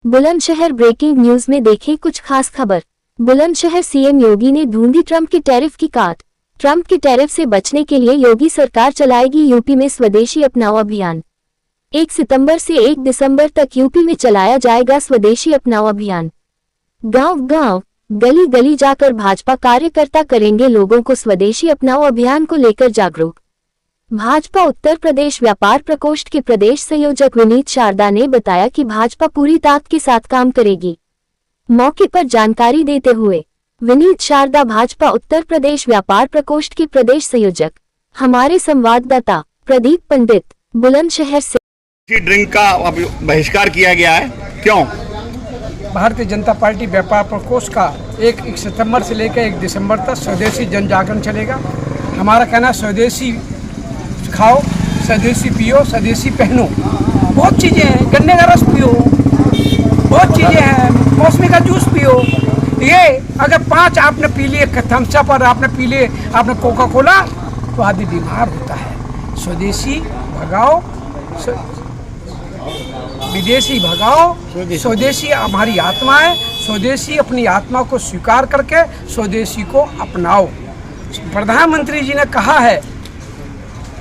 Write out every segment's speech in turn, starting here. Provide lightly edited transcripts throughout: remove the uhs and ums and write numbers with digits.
Bulandshahr breaking news में देखें कुछ खास खबर। बुलंदशहर सीएम योगी ने ढूंढी ट्रंप की टैरिफ की काट। ट्रंप की टैरिफ से बचने के लिए योगी सरकार चलाएगी यूपी में स्वदेशी अपनाओ अभियान। 1 सितंबर से 1 दिसंबर तक यूपी में चलाया जाएगा स्वदेशी अपनाओ अभियान। गांव-गांव, गली-गली जाकर भाजपा कार्यकर्ता करेंगे लोगों को स्वदेशी अपनाओ अभियान को लेकर जागरूक। भाजपा उत्तर प्रदेश व्यापार प्रकोष्ठ के प्रदेश संयोजक विनीत शारदा ने बताया कि भाजपा पूरी ताकत के साथ काम करेगी। मौके पर जानकारी देते हुए विनीत शारदा भाजपा उत्तर प्रदेश व्यापार प्रकोष्ठ के प्रदेश संयोजक, हमारे संवाददाता प्रदीप पंडित बुलंदशहर से। ड्रिंक का बहिष्कार किया गया है, क्यों? भारतीय जनता पार्टी व्यापार प्रकोष्ठ का 1 सितंबर से लेकर 1 दिसंबर तक स्वदेशी जन जागरण चलेगा। हमारा कहना स्वदेशी खाओ, स्वदेशी पियो, स्वदेशी पहनो। बहुत चीज़ें हैं, गन्ने का रस पियो, बहुत चीज़ें हैं, मौसमी का जूस पियो। ये अगर 5 आपने पी लिए थम्स अप और आपने पी लिए आपने कोका कोला तो आदमी बीमार होता है। स्वदेशी भगाओ, विदेशी भगाओ, स्वदेशी हमारी आत्मा है। स्वदेशी अपनी आत्मा को स्वीकार करके स्वदेशी को अपनाओ। प्रधानमंत्री जी ने कहा है,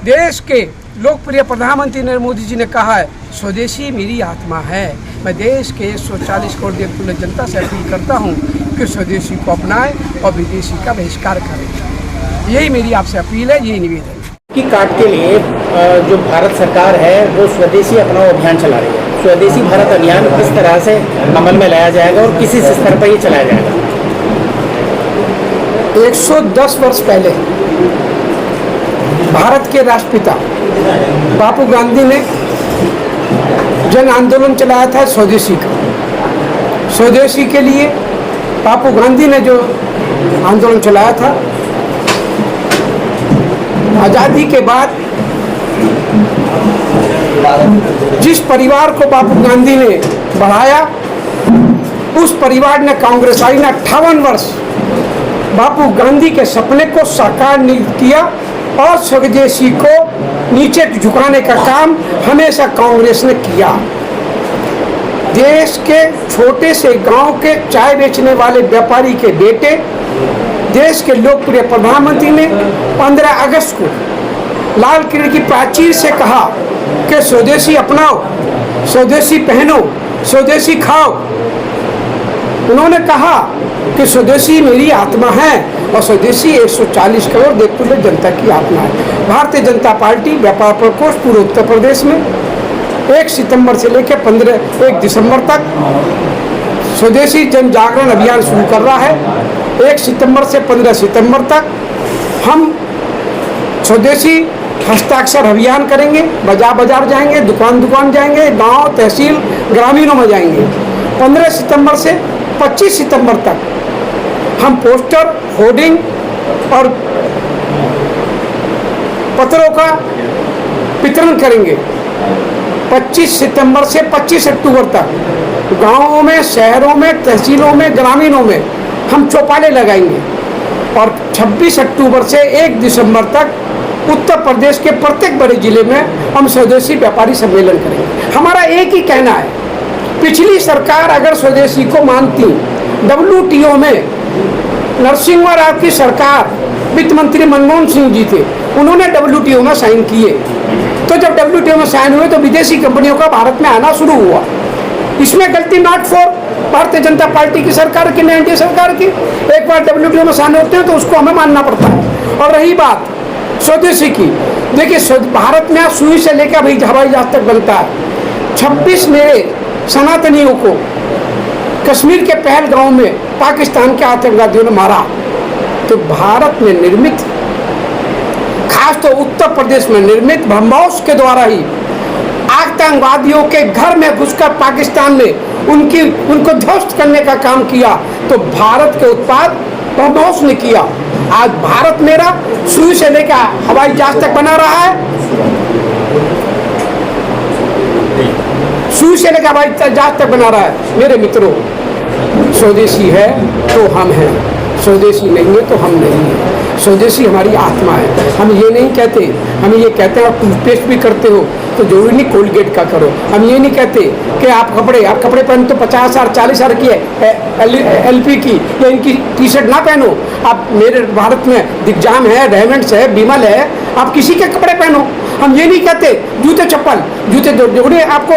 देश के लोकप्रिय प्रधानमंत्री नरेंद्र मोदी जी ने कहा है, स्वदेशी मेरी आत्मा है। मैं देश के 140 करोड़ देश जनता से अपील करता हूं कि स्वदेशी को अपनाएं और विदेशी का बहिष्कार करें। यही मेरी आपसे अपील है, यही निवेदन है। की काट के लिए जो भारत सरकार है वो स्वदेशी अपनाओ अभियान चला रही है। स्वदेशी भारत अभियान किस तरह से अमल में लाया जाएगा और किसी स्तर पर ये चलाया जाएगा? 110 वर्ष पहले भारत के राष्ट्रपिता बापू गांधी ने जन आंदोलन चलाया था स्वदेशी का। स्वदेशी के लिए बापू गांधी ने जो आंदोलन चलाया था, आज़ादी के बाद जिस परिवार को बापू गांधी ने बढ़ाया, उस परिवार ने कांग्रेस आई ने 58 वर्ष बापू गांधी के सपने को साकार नहीं किया और स्वदेशी को नीचे झुकाने का काम हमेशा कांग्रेस ने किया। देश के छोटे से गांव के चाय बेचने वाले व्यापारी के बेटे देश के लोकप्रिय प्रधानमंत्री ने 15 अगस्त को लाल किले की प्राचीर से कहा कि स्वदेशी अपनाओ, स्वदेशी पहनो, स्वदेशी खाओ। उन्होंने कहा कि स्वदेशी मेरी आत्मा है और स्वदेशी 140 करोड़ देश जनता की आत्मा है। भारतीय जनता पार्टी व्यापार प्रकोष्ठ पूरे उत्तर प्रदेश में 1 सितंबर से लेकर 1 दिसंबर तक स्वदेशी जन जागरण अभियान शुरू कर रहा है। 1 सितंबर से 15 सितंबर तक हम स्वदेशी हस्ताक्षर अभियान करेंगे। बाजार बाजार जाएंगे, दुकान दुकान जाएंगे, गांव तहसील ग्रामीणों में जाएंगे। 15 सितंबर से 25 सितंबर तक हम पोस्टर, होर्डिंग और पत्रों का वितरण करेंगे। 25 सितंबर से 25 अक्टूबर तक गांवों में, शहरों में, तहसीलों में, ग्रामीणों में हम चौपाले लगाएंगे और 26 अक्टूबर से 1 दिसंबर तक उत्तर प्रदेश के प्रत्येक बड़े जिले में हम स्वदेशी व्यापारी सम्मेलन करेंगे। हमारा एक ही कहना है, पिछली सरकार अगर स्वदेशी को मानती, WTO में नरसिम्हा राव की सरकार, वित्त मंत्री मनमोहन सिंह जी थे, उन्होंने WTO में साइन किए। तो जब WTO में साइन हुए तो विदेशी कंपनियों का भारत में आना शुरू हुआ। इसमें गलती not for Bharatiya Janata party की सरकार की, एनडीए सरकार की। एक बार WTO में साइन होते हैं तो उसको हमें मानना पड़ता है। और रही बात स्वदेशी की, देखिए भारत में सुई से लेकर हवाई जहाज तक बनता है। 26 मेरे सनातनियों को कश्मीर के पहलगांव में पाकिस्तान के आतंकवादियों ने मारा। तो भारत में निर्मित, खास तो उत्तर प्रदेश में निर्मित ब्रह्मोस के द्वारा ही आतंकवादियों के घर में घुसकर पाकिस्तान ने उनको ध्वस्त करने का काम किया। तो भारत के उत्पाद ब्रह्मोस ने किया। आज भारत मेरा सुई से लेकर हवाई जहाज तक बना रहा है, सुई से लेकर हवाई जहाज तक बना रहा है। मेरे मित्रों, स्वदेशी है तो हम हैं, स्वदेशी नहीं है तो हम नहीं हैं। स्वदेशी हमारी आत्मा है। हम ये नहीं कहते, हम ये कहते हैं आप टूथपेस्ट भी करते हो तो जरूरी नहीं कोलगेट का करो। हम ये नहीं कहते कि आप कपड़े पहनो तो 50,000 40,000 की है LP की या इनकी टी शर्ट ना पहनो। आप मेरे भारत में दिग्जाम है, डायमंड्स है, बिमल है, आप किसी के कपड़े पहनो। हम ये नहीं कहते जूते जरूरी आपको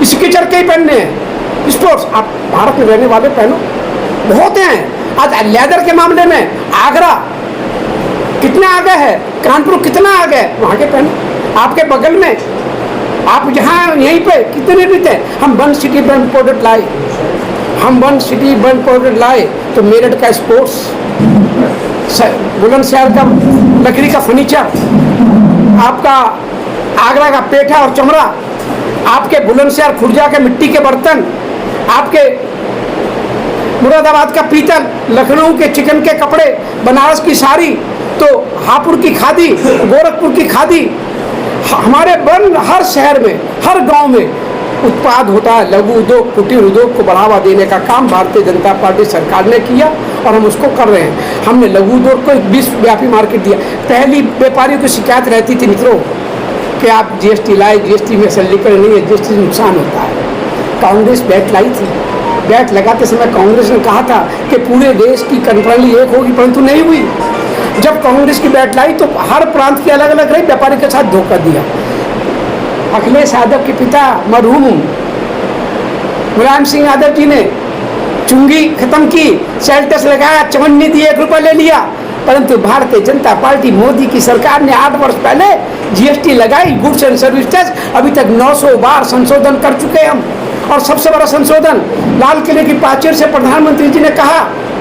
स्केचर के ही पहनने हैं, स्पोर्ट्स आप भारत में रहने वाले पहनो, बहुत हैं। आज लेदर के मामले में आगरा कितना आगे है, कानपुर कितना आगे है, वहाँ के पहनो। आपके बगल में आप जहाँ यहीं पे कितने रहते हैं। हम वन सिटी वन प्रोडक्ट लाए, तो मेरठ का स्पोर्ट्स, बुलंदशहर का लकड़ी का फर्नीचर, आपका आगरा का पेठा और चमड़ा, आपके बुलंदशहर खुर्जा के मिट्टी के बर्तन, आपके मुरादाबाद का पीतल, लखनऊ के चिकन के कपड़े, बनारस की साड़ी, तो हापुड़ की खादी, गोरखपुर की खादी, हमारे हर शहर में, हर गांव में उत्पाद होता है। लघु उद्योग, कुटीर उद्योग को बढ़ावा देने का काम भारतीय जनता पार्टी सरकार ने किया और हम उसको कर रहे हैं। हमने लघु उद्योग को एक विश्वव्यापी मार्केट दिया। पहली व्यापारियों की शिकायत रहती थी मित्रों कि आप GST लाए, GST में सरलीकरण नहीं है, GST से नुकसान होता है। कांग्रेस बैट लाई थी, बैट लगाते समय कांग्रेस ने कहा था कि पूरे देश की कंट्रोली एक होगी, परंतु नहीं हुई। जब कांग्रेस की बैट लाई तो हर प्रांत की अलग अलग रही, व्यापारी के साथ धोखा दिया। अखिलेश यादव के पिता मरहूम मुलायम सिंह यादव जी ने चुंगी खत्म की, सेल टैक्स लगाया, चवन्नी दी, 1 रुपया ले लिया, परंतु भारतीय जनता पार्टी मोदी की सरकार ने 8 वर्ष पहले GST लगाई, गुड्स एंड सर्विस टैक्स। अभी तक 900 बार संशोधन कर चुके हम। और सबसे बड़ा संशोधन लाल किले की प्राचीर से प्रधानमंत्री जी ने कहा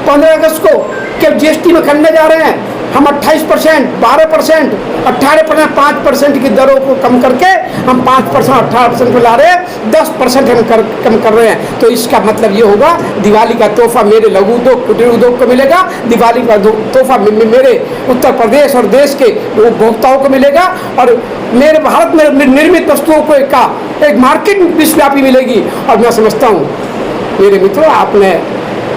15 अगस्त को कि GST में करने जा रहे हैं हम 28%, 12%, 18%, 5% की दरों को कम करके हम 5%, 18% पे ला रहे हैं, 10% हम कम कर रहे हैं। तो इसका मतलब ये होगा दिवाली का तोहफा मेरे लघु उद्योग, कुटीर उद्योग को मिलेगा, दिवाली का तोहफा मेरे उत्तर प्रदेश और देश के उपभोक्ताओं को मिलेगा, और मेरे भारत में निर्मित वस्तुओं को एक मार्केट विश्वव्यापी मिलेगी। और मैं समझता हूँ मेरे मित्रों,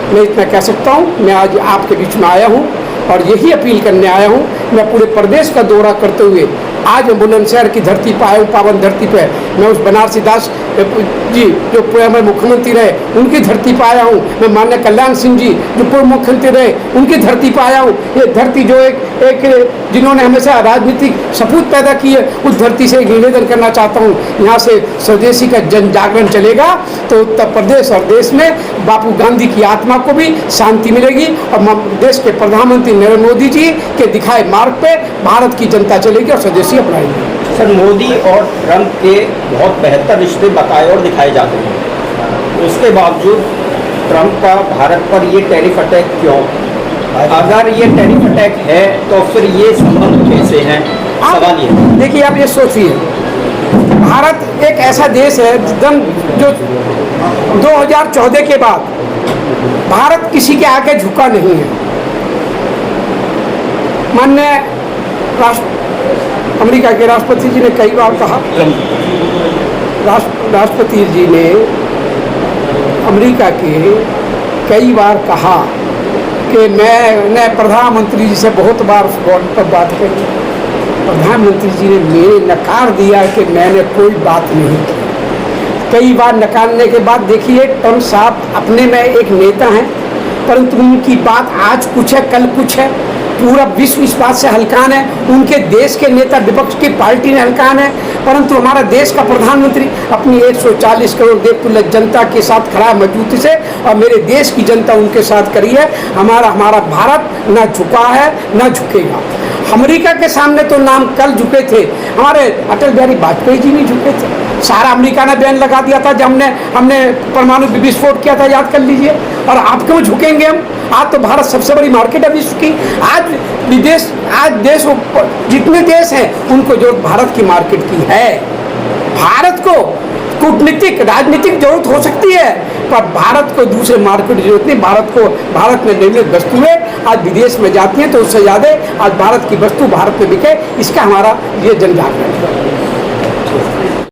मैं इतना कह सकता हूँ, मैं आज आपके बीच में आया हूँ और यही अपील करने आया हूँ। मैं पूरे प्रदेश का दौरा करते हुए आज मैं बुलंदशहर की धरती पर आया हूँ, पावन धरती पे। मैं उस बनारसी दास जी जो हमारे मुख्यमंत्री रहे उनकी धरती पर आया हूँ। मैं माननीय कल्याण सिंह जी जो पूर्व मुख्यमंत्री रहे उनकी धरती पर आया हूँ। ये धरती जो एक जिन्होंने हमेशा राजनीतिक सपूत पैदा की है, उस धरती से एक निवेदन करना चाहता हूँ, यहाँ से स्वदेशी का जन जागरण चलेगा तो उत्तर प्रदेश और देश में बापू गांधी की आत्मा को भी शांति मिलेगी और देश के प्रधानमंत्री नरेंद्र मोदी जी के दिखाए मार्ग पे भारत की जनता चलेगी और स्वदेशी अपनाएगी। सर, मोदी और ट्रंप के बहुत बेहतर रिश्ते बताए और दिखाए जाते हैं, उसके बावजूद ट्रंप का भारत पर ये टैरिफ अटैक क्यों? अगर ये टैरिफ अटैक है तो फिर ये संबंध कैसे हैं? सवाल ये देखिए, आप ये सोचिए, भारत एक ऐसा देश है जो 2014 के बाद भारत किसी के आगे झुका नहीं है। माननीय अमेरिका के राष्ट्रपति जी ने कई बार कहा, राष्ट्रपति जी ने अमेरिका के कई बार कहा कि मैंने प्रधानमंत्री जी से बहुत बार फोन पर बात करी, प्रधानमंत्री जी ने मेरे नकार दिया कि मैंने कोई बात नहीं की। कई बार नकारने के बाद देखिए, ट्रंप साहब अपने में एक नेता हैं, परंतु उनकी बात आज कुछ है कल कुछ है। पूरा विश्व इस बात से हलकान है, उनके देश के नेता विपक्ष की पार्टी ने हलकान है, परंतु हमारा देश का प्रधानमंत्री अपनी 140 करोड़ देवतुल्य जनता के साथ खड़ा मजबूती से, और मेरे देश की जनता उनके साथ करी है। हमारा भारत न झुका है न झुकेगा। अमेरिका के सामने तो नाम कल झुके थे, हमारे अटल बिहारी वाजपेयी जी नहीं झुके थे। सारा अमेरिका ने बैन लगा दिया था जब हमने परमाणु विस्फोट किया था, याद कर लीजिए। और आप क्यों झुकेंगे हम? आज तो भारत सबसे बड़ी मार्केट है विश्व की। आज देश जितने देश हैं उनको जो भारत की मार्केट की है। भारत को कूटनीतिक राजनीतिक जरूरत हो सकती है, पर भारत को दूसरे मार्केट की जरूरत नहीं। भारत में निर्मित वस्तुएं आज विदेश में जाती हैं, तो उससे ज़्यादा आज भारत की वस्तु भारत में बिके, इसका हमारा ये जन जागरण है।